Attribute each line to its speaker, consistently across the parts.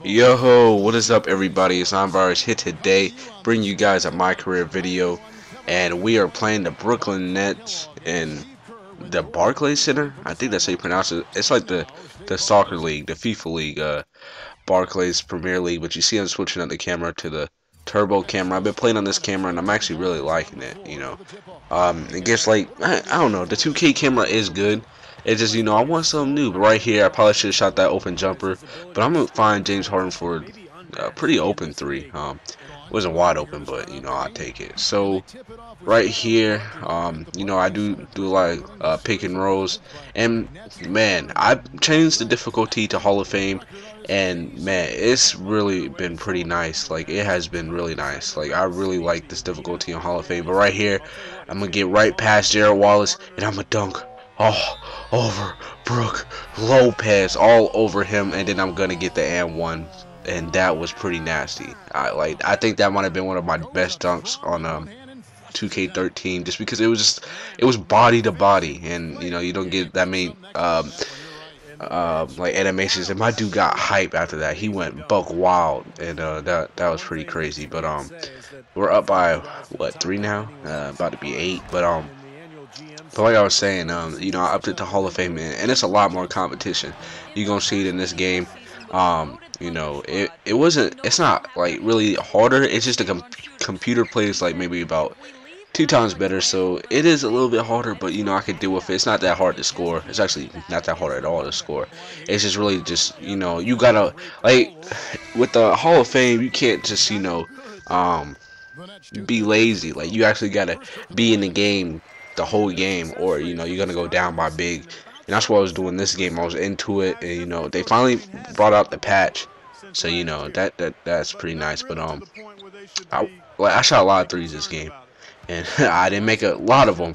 Speaker 1: Yo, what is up everybody? It's Virus here today, bringing you guys a My Career video, and we are playing the Brooklyn Nets in the Barclays Center. I think that's how you pronounce it. It's like the soccer league, the FIFA league, Barclays Premier League. But you see, I'm switching up the camera to the turbo camera. I've been playing on this camera, and I'm actually really liking it. It gets like I don't know. The 2K camera is good. It's just I want something new. But right here, I probably should have shot that open jumper. But I'm gonna find James Harden for a pretty open three. It wasn't wide open, but I'll take it. So right here, I do a lot of pick and rolls, and man, I changed the difficulty to Hall of Fame, and man, it's really been pretty nice. Like it has been really nice. Like I really like this difficulty on Hall of Fame. But right here, I'm gonna get right past Jared Wallace, and I'm gonna dunk all over Brook Lopez, all over him, and then I'm gonna get the and one. And that was pretty nasty. I think that might have been one of my best dunks on 2K13, just because it was body to body, and you don't get that many like animations. And my dude got hype after that. He went buck wild, and that was pretty crazy. But we're up by what, 3 now? About to be 8. But like I was saying, I upped it to Hall of Fame, and it's a lot more competition. You're gonna see it in this game. It's not like really harder. It's just the computer plays like maybe about 2 times better, so it is a little bit harder. But I can deal with it. It's not that hard to score. It's actually not that hard at all to score. It's just really just you gotta, like, with the Hall of Fame, you can't just be lazy. Like you actually gotta be in the game the whole game, or you're gonna go down by big. And that's what I was doing this game. I was into it, and they finally brought out the patch, so that's pretty nice. But I shot a lot of threes this game, and I didn't make a lot of them,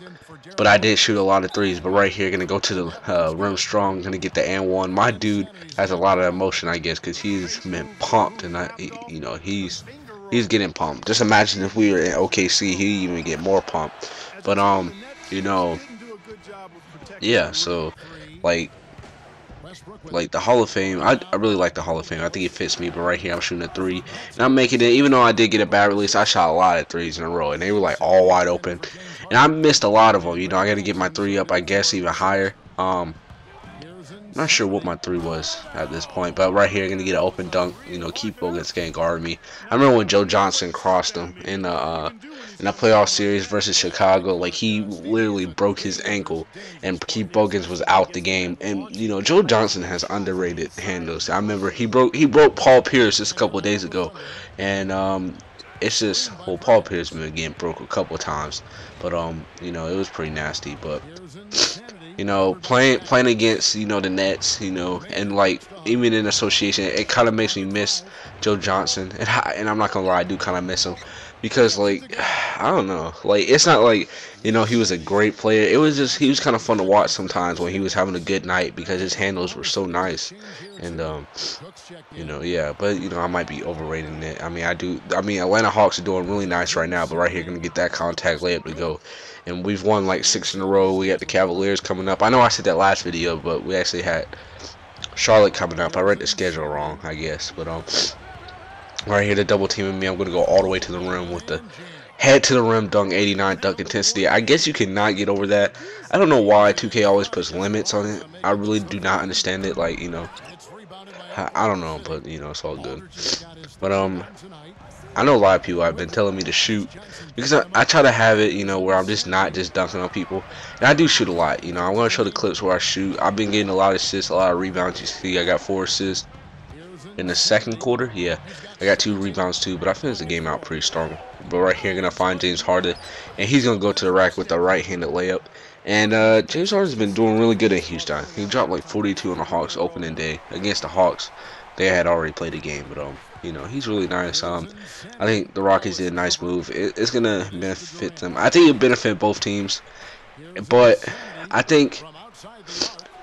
Speaker 1: but I did shoot a lot of threes. But right here, gonna go to the rim strong, gonna get the and one. My dude has a lot of emotion, I guess, because he's been pumped, and he's getting pumped. Just imagine if we were in OKC, he'd even get more pumped. But you know, yeah. So like the Hall of Fame, I really like the Hall of Fame. I think it fits me. But right here, I'm shooting a 3, and I'm making it. Even though I did get a bad release, I shot a lot of threes in a row, and they were like all wide open, and I missed a lot of them. I got to get my 3 up, I guess, even higher. Not sure what my 3 was at this point, but right here, gonna get an open dunk. Keith Bogans can't guard me. I remember when Joe Johnson crossed him in the playoff series versus Chicago. Like he literally broke his ankle, and Keith Bogans was out the game. And Joe Johnson has underrated handles. I remember he broke Paul Pierce just a couple of days ago, and it's just, well, Paul Pierce been getting broke a couple of times, but it was pretty nasty. But playing against the Nets, and like even in association, it kind of makes me miss Joe Johnson, and I'm not gonna lie, I do kind of miss him, because like I don't know, like it's not like he was a great player. It was just he was kind of fun to watch sometimes when he was having a good night, because his handles were so nice, and yeah. But I might be overrating it. I mean Atlanta Hawks are doing really nice right now, but right here gonna get that contact layup to go. And we've won like 6 in a row. We got the Cavaliers coming up. I know I said that last video, but we actually had Charlotte coming up. I read the schedule wrong, I guess. But right here, the double teaming me. I'm gonna go all the way to the rim with the head to the rim dunk, 89 dunk intensity. I guess you cannot get over that. I don't know why 2K always puts limits on it. I really do not understand it. Like I don't know, but it's all good. But I know a lot of people have been telling me to shoot, because I try to have it, where I'm just not just dunking on people. And I do shoot a lot, I'm going to show the clips where I shoot. I've been getting a lot of assists, a lot of rebounds. You see, I got 4 assists in the second quarter. Yeah, I got 2 rebounds too, but I finished the game out pretty strong. But right here, going to find James Harden, and he's going to go to the rack with a right-handed layup. And James Harden's been doing really good in Houston. He dropped like 42 on the Hawks opening day against the Hawks. They had already played the game, but he's really nice. I think the Rockets did a nice move. It's gonna benefit them. I think it benefit both teams, but I think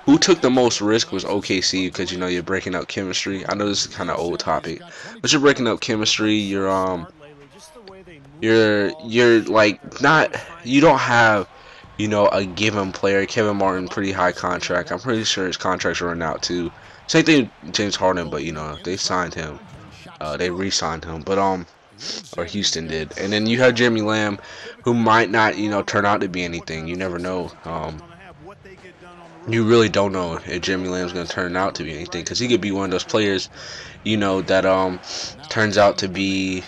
Speaker 1: who took the most risk was OKC, because you're breaking up chemistry. I know this is kind of old topic, but you're breaking up chemistry. You're like not. You don't have a given player. Kevin Martin, pretty high contract. I'm pretty sure his contract's running out too. Same thing with James Harden, but you know they signed him. They re-signed him, but or Houston did. And then you have Jeremy Lamb, who might not, you know, turn out to be anything. You never know. You really don't know if Jeremy Lamb's going to turn out to be anything, because he could be one of those players, you know, that turns out to be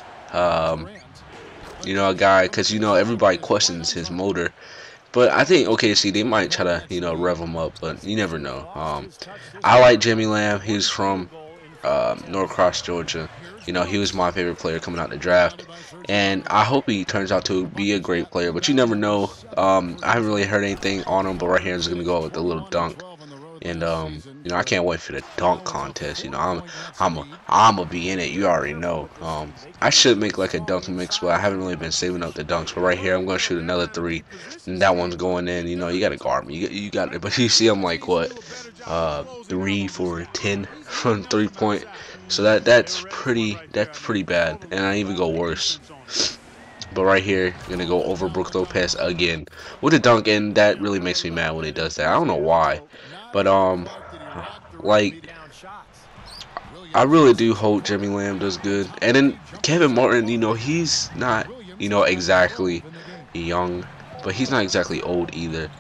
Speaker 1: you know, a guy, because you know everybody questions his motor. But I think OKC, they might try to, you know, rev him up, but you never know. I like Jimmy Lamb. He's from Norcross, Georgia. You know, he was my favorite player coming out the draft, and I hope he turns out to be a great player. But you never know. I haven't really heard anything on him, but right here I'm just gonna go with a little dunk. And you know, I can't wait for the dunk contest. You know, I'm a be in it. You already know. I should make like a dunk mix, but I haven't really been saving up the dunks. But right here, I'm gonna shoot another three, and that one's going in. You know, you gotta guard me. You got it. But you see, I'm like what, 3 for 10 from 3-point. So that's pretty bad. And I even go worse. But right here, gonna go over Brook Lopez again with a dunk, and that really makes me mad when he does that. I don't know why, but like I really do hope Jimmy Lamb does good. And then Kevin Martin, you know, he's not, you know, exactly young, but he's not exactly old either.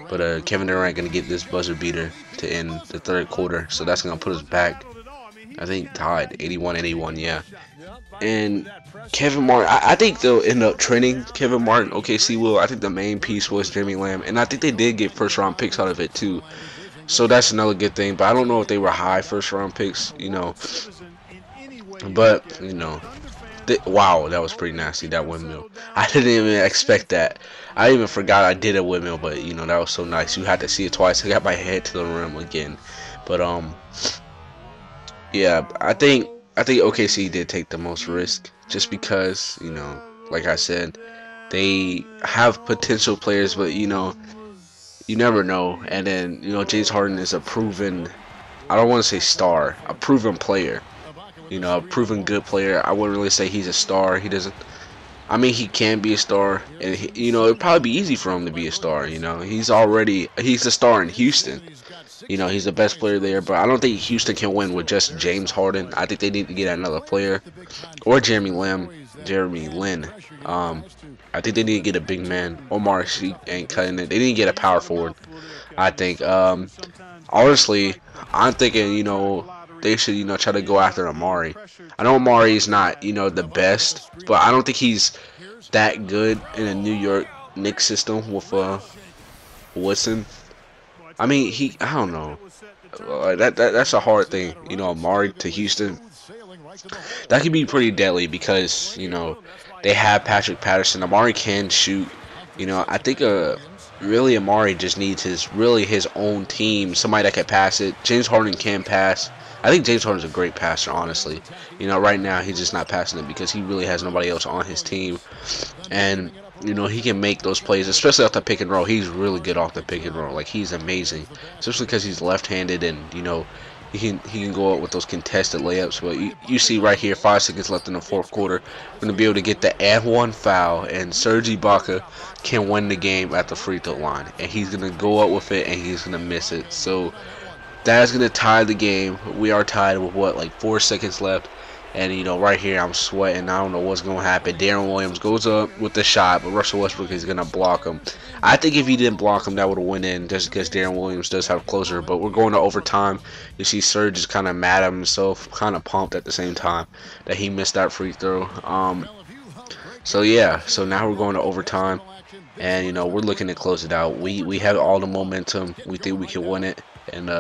Speaker 1: But Kevin Durant gonna get this buzzer beater to end the third quarter, so that's gonna put us back, I think, tied 81-81, yeah. And Kevin Martin, I think they'll end up trading Kevin Martin. OKC will. I think the main piece was Jimmy Lamb, and I think they did get first round picks out of it too. So that's another good thing. But I don't know if they were high first round picks, you know. But you know, wow, that was pretty nasty, that windmill. I didn't even expect that. I even forgot I did a windmill, but you know that was so nice. You had to see it twice. I got my head to the rim again, but yeah, I think OKC did take the most risk, just because, you know, like I said, they have potential players, but you know, you never know. And then, you know, James Harden is a proven, I don't want to say star, a proven player. You know, a proven good player. I wouldn't really say he's a star. He doesn't. I mean, he can be a star, and you know, it'd probably be easy for him to be a star. You know, he's a star in Houston. You know, he's the best player there, but I don't think Houston can win with just James Harden. I think they need to get another player, or Jeremy Lin. I think they need to get a big man. Omar Sheik ain't cutting it. They need to get a power forward, I think. Honestly, I'm thinking, you know, they should, you know, try to go after Amari. I know Amari is not, you know, the best, but I don't think he's that good in a New York Knicks system with Woodson. I mean, I don't know. That's a hard thing, you know. Amari to Houston, that could be pretty deadly because, you know, they have Patrick Patterson. Amari can shoot. You know, I think really Amari just needs his own team, somebody that can pass it. James Harden can pass. I think James Harden's a great passer, honestly. You know, right now he's just not passing it because he really has nobody else on his team. And you know, he can make those plays, especially off the pick and roll. He's really good off the pick and roll. Like, he's amazing, especially because he's left-handed, and you know, he can go out with those contested layups. But you see right here, 5 seconds left in the fourth quarter, we're gonna be able to get the and-one foul, and Serge Ibaka can win the game at the free throw line, and he's gonna go out with it, and he's gonna miss it. So that's gonna tie the game. We are tied with what, like 4 seconds left. And, you know, right here, I'm sweating. I don't know what's going to happen. Darren Williams goes up with the shot, but Russell Westbrook is going to block him. I think if he didn't block him, that would have went in, just because Darren Williams does have closer. But we're going to overtime. You see Serge is kind of mad at himself, kind of pumped at the same time that he missed that free throw. So, yeah. So now we're going to overtime. And, you know, we're looking to close it out. We have all the momentum. We think we can win it. And,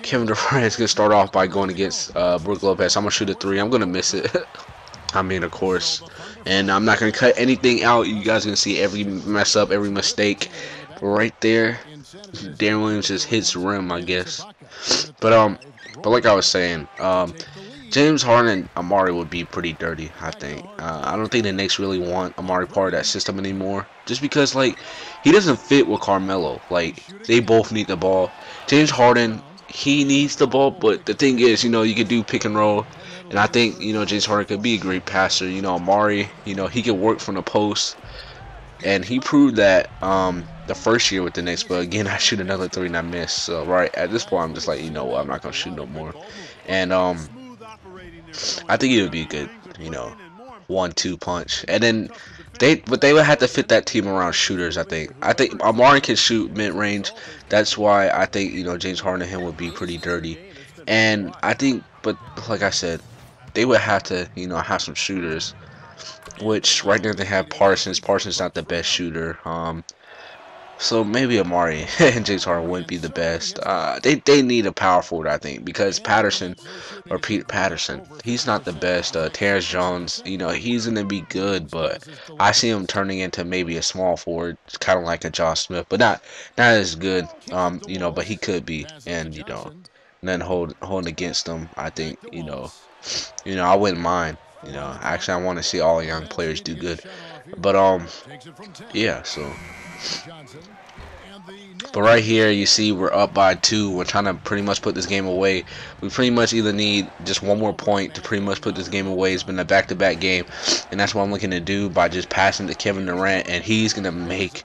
Speaker 1: Kevin Durant is going to start off by going against Brook Lopez. I'm going to shoot a three. I'm going to miss it. I mean, of course. And I'm not going to cut anything out. You guys are going to see every mess up, every mistake. Right there, Darren Williams just hits the rim, I guess. But like I was saying, James Harden and Amari would be pretty dirty, I think. I don't think the Knicks really want Amari part of that system anymore. Just because, like, he doesn't fit with Carmelo. Like, they both need the ball. James Harden, he needs the ball, but the thing is, you know, you could do pick and roll, and I think, you know, James Harden could be a great passer. You know, Amari, you know, he could work from the post, and he proved that, the first year with the Knicks, but again, I shoot another three and I miss. So right at this point, I'm just like, you know what, I'm not gonna shoot no more. And I think it would be a good, you know, 1-2 punch. And then they would have to fit that team around shooters. I think Amari can shoot mid range. That's why I think, you know, James Harden and him would be pretty dirty. And I think, but like I said, they would have to, you know, have some shooters. Which right now they have Parsons. Parsons not the best shooter. So maybe Amari and James Harden wouldn't be the best. They need a power forward, I think, because Patterson or Pete Patterson, he's not the best. Terrence Jones, you know, he's gonna be good, but I see him turning into maybe a small forward, kind of like a Josh Smith, but not as good. You know, but he could be, and you know, then holding against them, I think, I wouldn't mind. You know, actually, I want to see all young players do good, but yeah, so. But right here, you see we're up by 2. We're trying to pretty much put this game away. We pretty much either need just one more point to pretty much put this game away. It's been a back-to-back game, and that's what I'm looking to do by just passing to Kevin Durant, and he's gonna make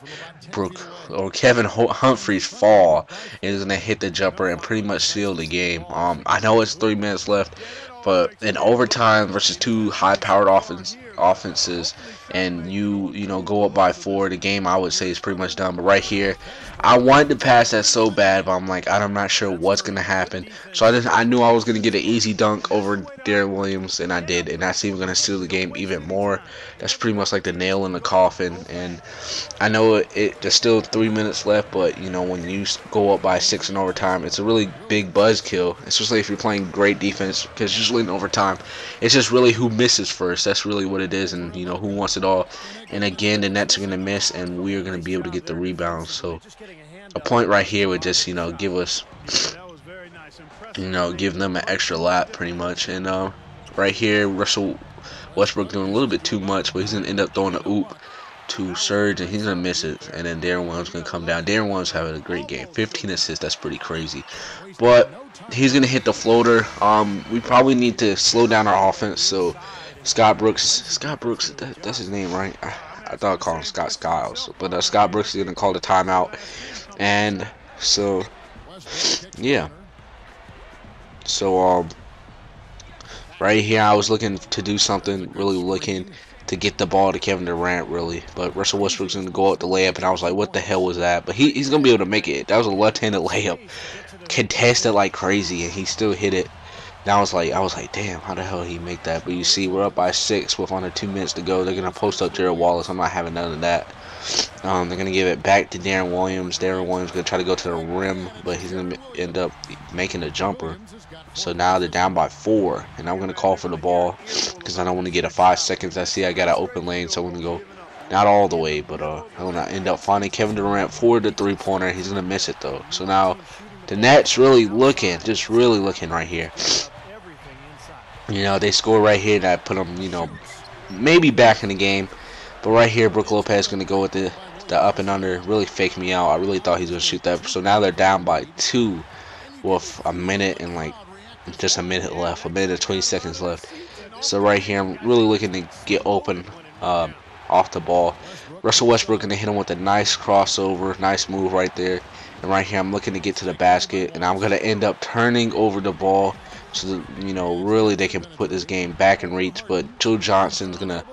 Speaker 1: Kevin Humphries fall, and he's gonna hit the jumper and pretty much seal the game. I know it's 3 minutes left, but in overtime versus two high-powered offenses, and you know go up by 4, the game I would say is pretty much done. But right here, I wanted to pass that so bad, but I'm like, I'm not sure what's gonna happen. So I knew I was gonna get an easy dunk over Darren Williams, and I did, and that's even gonna seal the game even more. That's pretty much like the nail in the coffin. And I know there's still 3 minutes left, but you know when you go up by 6 in overtime, it's a really big buzzkill, especially if you're playing great defense, because usually in overtime, it's just really who misses first. That's really what it is, and you know who wants it all. And again, the Nets are gonna miss, and we are gonna be able to get the rebound. So a point right here would just, you know, give us, you know, give them an extra lap pretty much. And right here, Russell Westbrook doing a little bit too much, but he's gonna end up throwing a oop to Serge, and he's gonna miss it. And then Darren Williams gonna come down. Darren Williams having a great game, 15 assists. That's pretty crazy. But he's gonna hit the floater. We probably need to slow down our offense. So Scott Brooks, that's his name, right? I thought I called him Scott Skiles, but Scott Brooks is gonna call the timeout. And so yeah, so right here I was looking to do something, really looking to get the ball to Kevin Durant, really, but Russell Westbrook's gonna go out the layup, and I was like, what the hell was that? But he's gonna be able to make it. That was a left-handed layup, contested like crazy, and he still hit it. And I was like, damn, how the hell did he make that? But you see, we're up by 6 with under 2 minutes to go. They're gonna post up Jared Wallace. I'm not having none of that. They're gonna give it back to Darren Williams. Darren Williams gonna try to go to the rim, but he's gonna end up making a jumper. So now they're down by 4, and I'm gonna call for the ball because I don't want to get a 5 seconds. I see I got an open lane, so I'm gonna go not all the way, but I'm gonna end up finding Kevin Durant for the 3-pointer. He's gonna miss it though. So now the Nets really looking right here. You know, they score right here, that put them, you know, maybe back in the game. But right here, Brook Lopez going to go with the up and under, really fake me out. I really thought he was going to shoot that. So now they're down by 2 with a minute and like just a minute left, a minute and 20 seconds left. So right here, I'm really looking to get open off the ball. Russell Westbrook going to hit him with a nice crossover, nice move right there. And right here, I'm looking to get to the basket, and I'm going to end up turning over the ball so that, you know, really they can put this game back in reach. But Joe Johnson's going to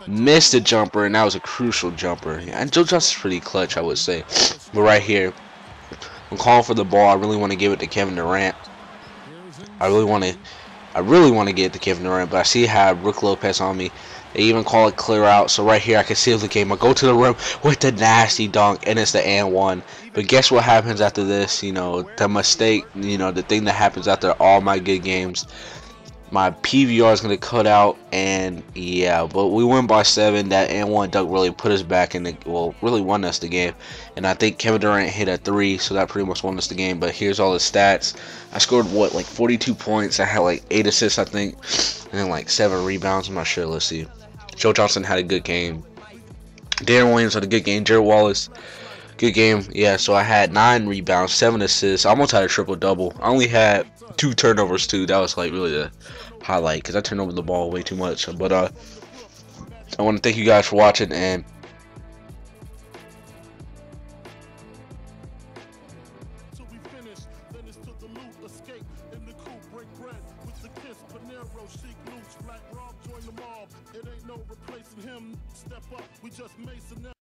Speaker 1: miss the jumper, and that was a crucial jumper. And Joe Johnson's pretty clutch, I would say. But right here, I'm calling for the ball. I really want to give it to Kevin Durant. I really want to get it to Kevin Durant, but I see I have Brook Lopez on me. They even call it clear out. So right here, I can seal the game. I go to the rim with the nasty dunk, and it's the and one. But guess what happens after this? You know, the mistake, you know, the thing that happens after all my good games. My PVR is going to cut out, and yeah, but we win by 7. That and one dunk really put us back in the, well, really won us the game. And I think Kevin Durant hit a 3, so that pretty much won us the game. But here's all the stats. I scored, what, like 42 points. I had like 8 assists, I think, and then like 7 rebounds. I'm not sure. Let's see. Joe Johnson had a good game. Darren Williams had a good game. Jared Wallace, good game. Yeah, so I had 9 rebounds, 7 assists. I almost had a triple-double. I only had 2 turnovers, too. That was like really the highlight because I turned over the ball way too much. But I want to thank you guys for watching, and
Speaker 2: Chic loose, Black Rob join the mob. It ain't no replacing him. Step up, we just macing them.